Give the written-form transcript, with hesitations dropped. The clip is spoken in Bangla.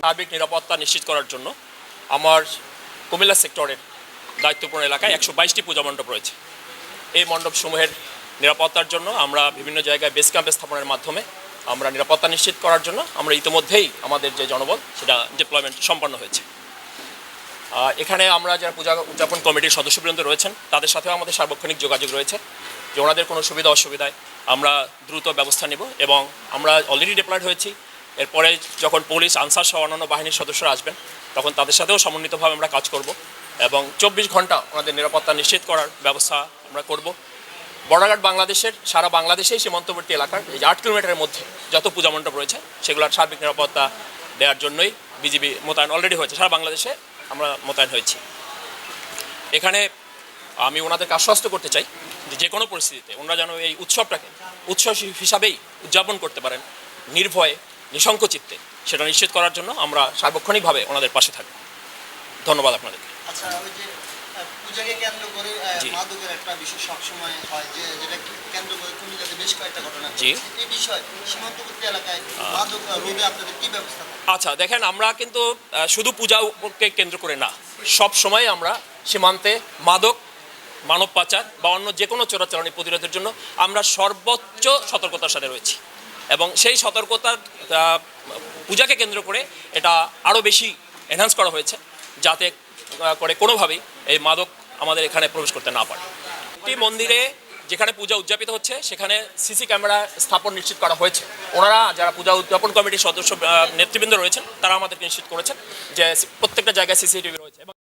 সার্বিক নিরাপত্তা নিশ্চিত করার জন্য আমার কুমিল্লা সেক্টরের দায়িত্বপূর্ণ এলাকায় 122টি পূজা মণ্ডপ রয়েছে। এই মণ্ডপসমূহের নিরাপত্তার জন্য আমরা বিভিন্ন জায়গায় বেস ক্যাম্প স্থাপনের মাধ্যমে আমরা নিরাপত্তা নিশ্চিত করার জন্য আমরা ইতিমধ্যেই আমাদের যে জনবল সেটা ডিপ্লয়মেন্ট সম্পন্ন হয়েছে। এখানে আমরা যারা পূজা উদযাপন কমিটির সদস্যবৃন্দ রয়েছেন তাদের সাথেও আমাদের সার্বক্ষণিক যোগাযোগ রয়েছে যে ওনাদের কোনো সুবিধা অসুবিধায় আমরা দ্রুত ব্যবস্থা নেব এবং আমরা অলরেডি ডিপ্লয়েড হয়েছি। এরপরে যখন পুলিশ আনসার সহ অন্যান্য বাহিনীর সদস্যরা আসবেন তখন তাদের সাথেও সমন্বিতভাবে আমরা কাজ করব এবং 24 ঘন্টা ওনাদের নিরাপত্তা নিশ্চিত করার ব্যবস্থা আমরা করব। বর্ডার বাংলাদেশের সারা বাংলাদেশেই সীমান্তবর্তী এলাকার এই 8 কিলোমিটারের মধ্যে যত পূজা মণ্ডপ রয়েছে সেগুলোর সার্বিক নিরাপত্তা দেওয়ার জন্যই বিজিবি মোতায়েন অলরেডি হয়েছে। সারা বাংলাদেশে আমরা মোতায়েন হয়েছি। এখানে আমি ওনাদেরকে আশ্বস্ত করতে চাই যে কোনো পরিস্থিতিতে ওনারা যেন এই উৎসবটাকে উৎসব হিসাবেই উদযাপন করতে পারেন নির্ভয়ে নিঃসংকোচিত্তে, সেটা নিশ্চিত করার জন্য আমরা সার্বক্ষণিকভাবে ওনাদের পাশে থাকব। ধন্যবাদ আপনাদেরকে। আচ্ছা, ওই যে পূজাকে কেন্দ্র করে মাদকের একটা বিষয় সবসময় হয় যে যেটা কেন্দ্র করে কুমিল্লাতে বেশ কয়েকটা ঘটনা ঘটেছে। এই বিষয় সীমান্তবর্তী এলাকায় মাদক রোধে আপনাদের কি ব্যবস্থা? আচ্ছা দেখেন, আমরা কিন্তু শুধু পূজাকে কেন্দ্র করে না, সব সময় আমরা সীমান্তে মাদক, মানব পাচার বা অন্য যে কোনো চোরাচালানি প্রতিরোধের জন্য আমরা সর্বোচ্চ সতর্কতার সাথে রয়েছি এবং সেই সতর্কতার পূজাকে কেন্দ্র করে এটা আরও বেশি এনহান্স করা হয়েছে যাতে করে কোনোভাবেই এই মাদক আমাদের এখানে প্রবেশ করতে না পারে। একটি মন্দিরে যেখানে পূজা উদযাপিত হচ্ছে সেখানে সিসি ক্যামেরা স্থাপন নিশ্চিত করা হয়েছে। ওনারা যারা পূজা উদযাপন কমিটির সদস্য নেতৃবৃন্দ রয়েছেন তারা আমাদেরকে নিশ্চিত করেছেন যে প্রত্যেকটা জায়গায় সিসিটিভি রয়েছে।